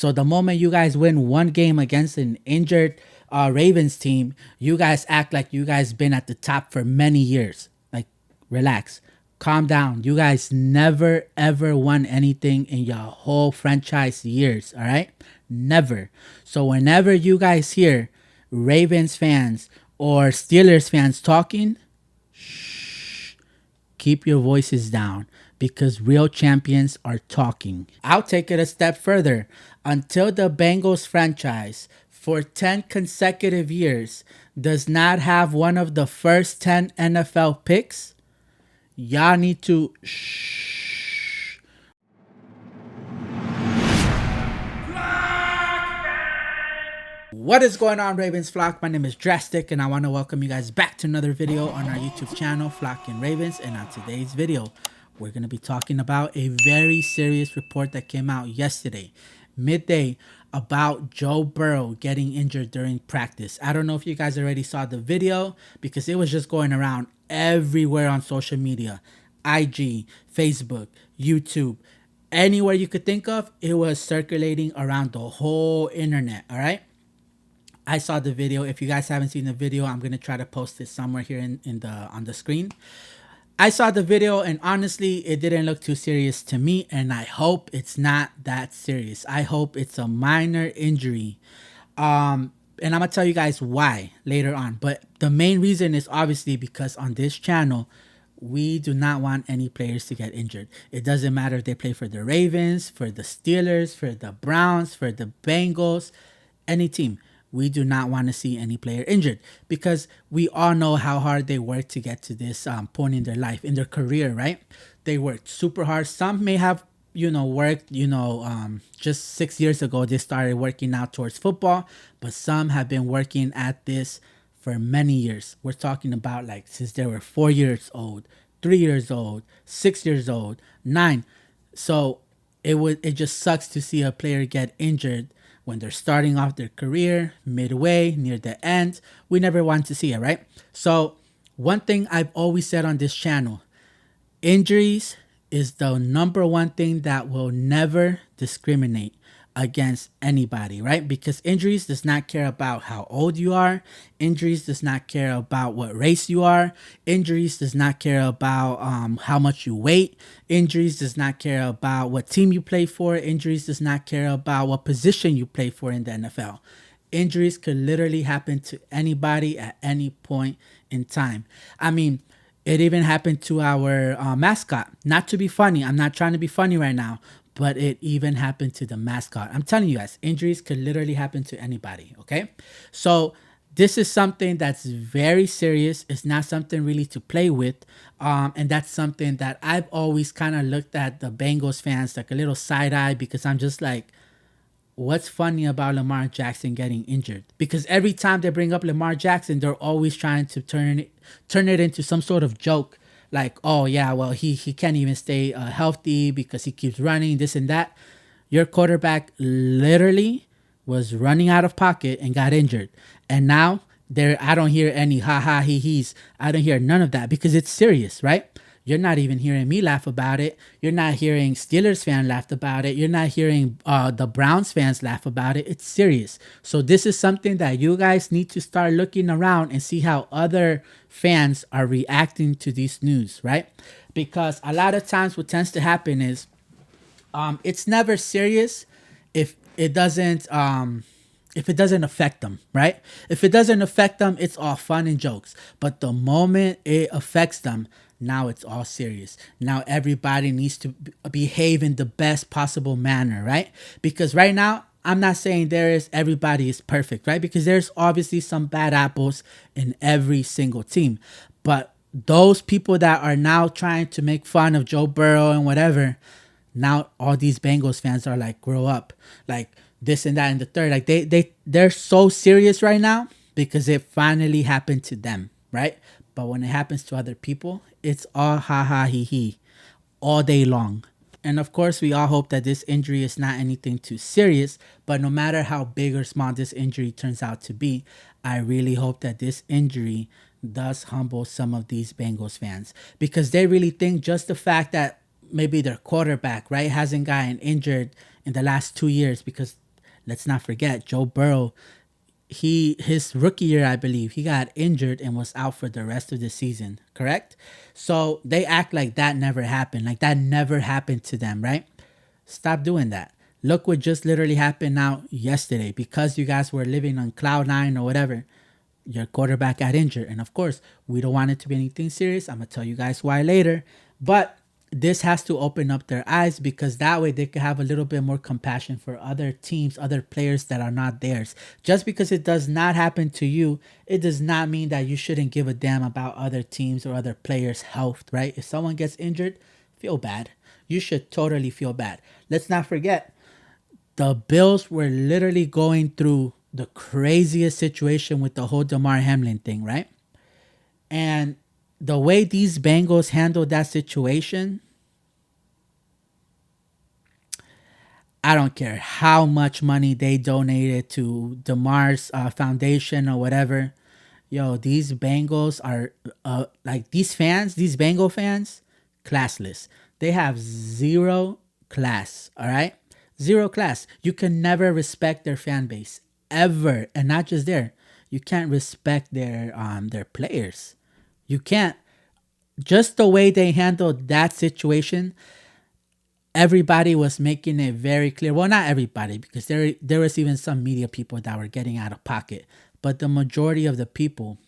So the moment you guys win one game against an injured Ravens team, you guys act like you guys been at the top for many years. Like, relax, calm down. You guys never ever won anything in your whole franchise years. All right, never. So whenever you guys hear Ravens fans or Steelers fans talking, keep your voices down because real champions are talking. I'll take it a step further. Until the Bengals franchise for 10 consecutive years does not have one of the first 10 NFL picks, y'all need to shh. What is going on, Ravens flock? My name is Drastic and I want to welcome you guys back to another video on our YouTube channel, Flock and Ravens. And on today's video, we're going to be talking about a very serious report that came out yesterday, midday, about Joe Burrow getting injured during practice. I don't know if you guys already saw the video because it was just going around everywhere on social media, IG, Facebook, YouTube, anywhere you could think of. It was circulating around the whole internet. All right. I saw the video. If you guys haven't seen the video, I'm gonna try to post it somewhere here in the on the screen. I saw the video and honestly, it didn't look too serious to me, and I hope it's not that serious. I hope it's a minor injury. And I'm gonna tell you guys why later on. But the main reason is obviously because on this channel, we do not want any players to get injured. It doesn't matter if they play for the Ravens, for the Steelers, for the Browns, for the Bengals, any team. We do not want to see any player injured because we all know how hard they work to get to this point in their life, in their career, right? They worked super hard. Some may have, worked, just 6 years ago, they started working out towards football, but some have been working at this for many years. We're talking about like since they were 4 years old, 3 years old, 6 years old, 9. So it just sucks to see a player get injured when they're starting off their career, midway, near the end. We never want to see it, right? So one thing I've always said on this channel, injuries is the number one thing that will never discriminate against anybody, right? Because injuries does not care about how old you are. Injuries does not care about what race you are. Injuries does not care about how much you weigh. Injuries does not care about what team you play for. Injuries does not care about what position you play for in the NFL. Injuries could literally happen to anybody at any point in time. I mean, it even happened to our mascot. Not to be funny. I'm not trying to be funny right now, but it even happened to the mascot. I'm telling you guys, injuries could literally happen to anybody, okay? So this is something that's very serious. It's not something really to play with. And that's something that I've always kind of looked at the Bengals fans like a little side eye because I'm just like, what's funny about Lamar Jackson getting injured? Because every time they bring up Lamar Jackson, they're always trying to turn it into some sort of joke. Like, oh yeah, well he can't even stay healthy because he keeps running this and that. Your quarterback literally was running out of pocket and got injured, and now I don't hear any ha ha he he's. I don't hear none of that because it's serious, right? You're not even hearing me laugh about it. You're not hearing Steelers fans laugh about it. You're not hearing the Browns fans laugh about it. It's serious. So this is something that you guys need to start looking around and see how other fans are reacting to this news, right? Because a lot of times what tends to happen is it's never serious if it doesn't affect them, right? If it doesn't affect them, it's all fun and jokes. But the moment it affects them, now it's all serious. Now everybody needs to behave in the best possible manner, right? Because right now, I'm not saying everybody is perfect, right? Because there's obviously some bad apples in every single team. But those people that are now trying to make fun of Joe Burrow and whatever, now all these Bengals fans are like, grow up. Like this and that and the third. Like they're so serious right now because it finally happened to them, right? But when it happens to other people, it's all ha ha he he all day long. And of course, we all hope that this injury is not anything too serious. But no matter how big or small this injury turns out to be, I really hope that this injury does humble some of these Bengals fans. Because they really think just the fact that maybe their quarterback, right, hasn't gotten injured in the last 2 years because let's not forget Joe Burrow. His rookie year, I believe, he got injured and was out for the rest of the season, correct? So they act like that never happened, like that never happened to them, right? Stop doing that. Look what just literally happened now yesterday. Because you guys were living on cloud nine or whatever, your quarterback got injured. And of course, we don't want it to be anything serious. I'm going to tell you guys why later. But this has to open up their eyes, because that way they could have a little bit more compassion for other teams, other players that are not theirs. Just because it does not happen to you, it does not mean that you shouldn't give a damn about other teams or other players' health, right? If someone gets injured, feel bad. You should totally feel bad. Let's not forget, the Bills were literally going through the craziest situation with the whole Damar Hamlin thing, right? And the way these Bengals handled that situation, I don't care how much money they donated to Damar's foundation or whatever. Yo, these Bengals are like these fans, these Bengal fans, classless. They have zero class, all right? Zero class. You can never respect their fan base ever, and not just there. You can't respect their players. You can't. Just the way they handled that situation, everybody was making it very clear. Well, not everybody, because there was even some media people that were getting out of pocket. But the majority of the people,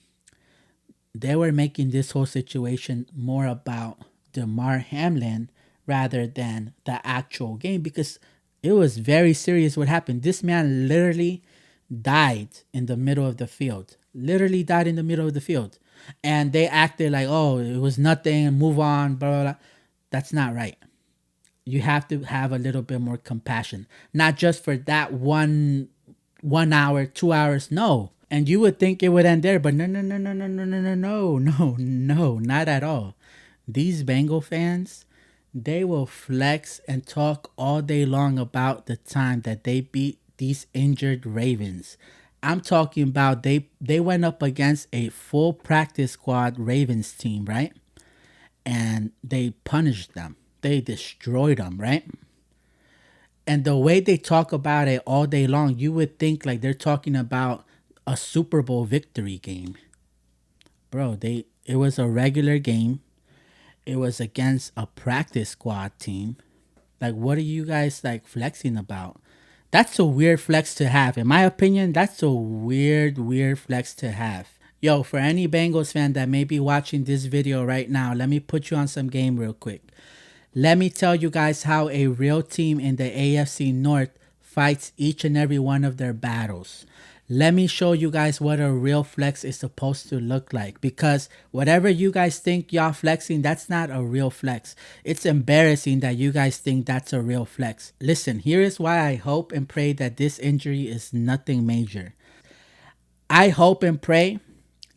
they were making this whole situation more about Damar Hamlin rather than the actual game, because it was very serious what happened. This man literally died in the middle of the field. Literally died in the middle of the field. And they acted like, oh, it was nothing, move on, blah, blah, blah. That's not right. You have to have a little bit more compassion, not just for that 1 hour, 2 hours. No. And you would think it would end there, but no, no, no, no, no, no, no, no, no, no, no, not at all. These Bengal fans, they will flex and talk all day long about the time that they beat these injured Ravens. I'm talking about they went up against a full practice squad Ravens team, right? And they punished them. They destroyed them, right? And the way they talk about it all day long, you would think like they're talking about a Super Bowl victory game. Bro, it was a regular game. It was against a practice squad team. Like, what are you guys like flexing about? That's a weird flex to have. In my opinion, that's a weird flex to have. Yo, for any Bengals fan that may be watching this video right now, let me put you on some game real quick. Let me tell you guys how a real team in the AFC North fights each and every one of their battles. Let me show you guys what a real flex is supposed to look like, because whatever you guys think y'all flexing, that's not a real flex. It's embarrassing that you guys think that's a real flex. Listen, here is why I hope and pray that this injury is nothing major. I hope and pray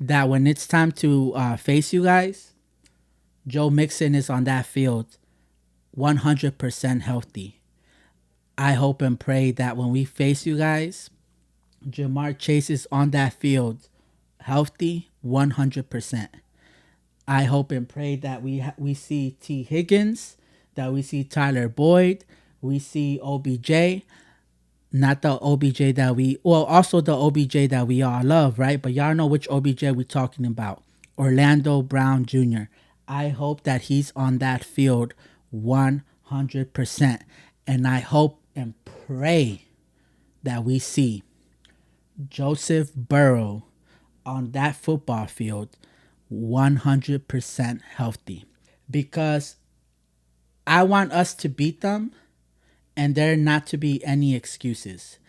that when it's time to face you guys, Joe Mixon is on that field 100% healthy. I hope and pray that when we face you guys, Jamar Chase is on that field healthy 100%. I hope and pray that we see T. Higgins, that we see Tyler Boyd, we see OBJ. Not the OBJ that also the OBJ that we all love, right? But y'all know which OBJ we're talking about. Orlando Brown Jr. I hope that he's on that field 100%. And I hope and pray that we see Joseph Burrow on that football field 100% healthy. Because I want us to beat them and there not to be any excuses.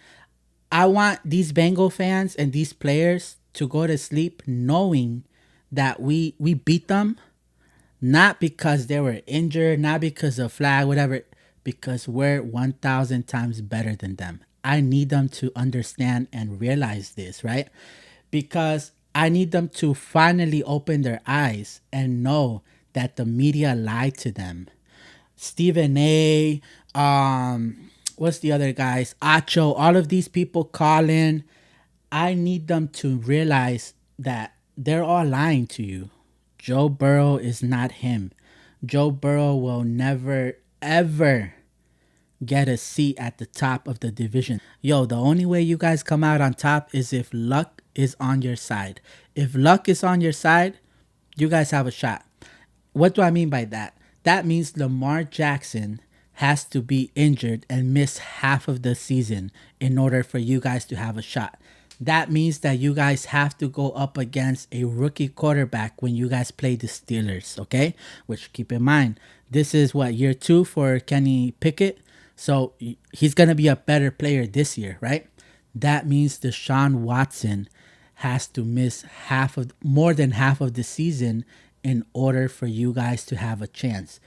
I want these Bengal fans and these players to go to sleep knowing that we beat them, not because they were injured, not because of flag, whatever, because we're 1,000 times better than them. I need them to understand and realize this, right? Because I need them to finally open their eyes and know that the media lied to them. Stephen A, what's the other guys? Acho, all of these people calling. I need them to realize that they're all lying to you. Joe Burrow is not him. Joe Burrow will never, ever get a seat at the top of the division. Yo, the only way you guys come out on top is if luck is on your side. If luck is on your side, you guys have a shot. What do I mean by that? That means Lamar Jackson has to be injured and miss half of the season in order for you guys to have a shot. That means that you guys have to go up against a rookie quarterback when you guys play the Steelers, okay? Which, keep in mind, this is what, year 2 for Kenny Pickett. So he's going to be a better player this year, right? That means Deshaun Watson has to miss more than half of the season in order for you guys to have a chance.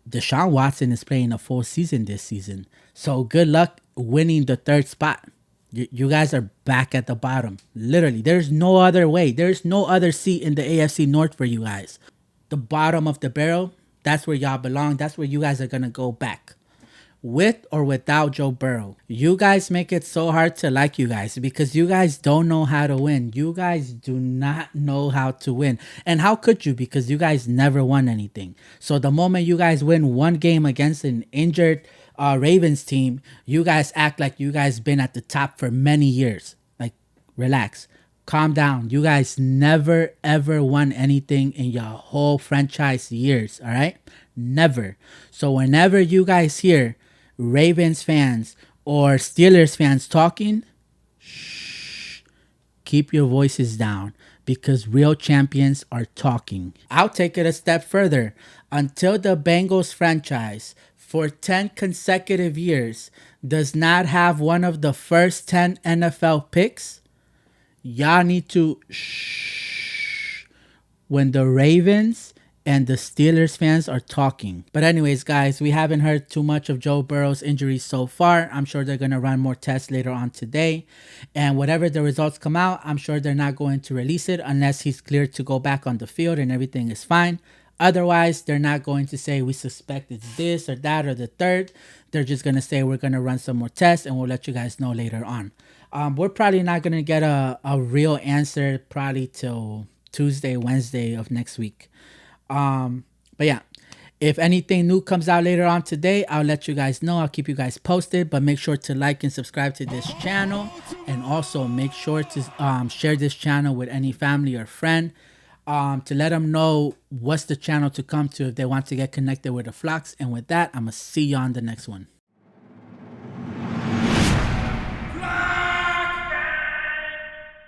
Deshaun Watson is playing a full season this season. So good luck winning the 3rd spot. You guys are back at the bottom. Literally, there's no other way. There's no other seat in the AFC North for you guys. The bottom of the barrel, that's where y'all belong. That's where you guys are going to go back. With or without Joe Burrow. You guys make it so hard to like you guys because you guys don't know how to win. You guys do not know how to win. And how could you? Because you guys never won anything. So the moment you guys win one game against an injured Ravens team, you guys act like you guys been at the top for many years. Like, relax. Calm down. You guys never ever won anything in your whole franchise years, all right? Never. So whenever you guys hear Ravens fans or Steelers fans talking, shh, keep your voices down because real champions are talking. I'll take it a step further. Until the Bengals franchise for 10 consecutive years does not have one of the first 10 NFL picks, y'all need to shh when the Ravens and the Steelers fans are talking. But anyways, guys, we haven't heard too much of Joe Burrow's injuries so far. I'm sure they're going to run more tests later on today. And whatever the results come out, I'm sure they're not going to release it unless he's cleared to go back on the field and everything is fine. Otherwise, they're not going to say we suspect it's this or that or the third. They're just going to say we're going to run some more tests and we'll let you guys know later on. We're probably not going to get a real answer probably till Tuesday, Wednesday of next week. But yeah, if anything new comes out later on today, I'll let you guys know. I'll keep you guys posted, but make sure to like and subscribe to this channel. And also make sure to share this channel with any family or friend to let them know what's the channel to come to if they want to get connected with the flocks. And with that, I'm going to see you on the next one.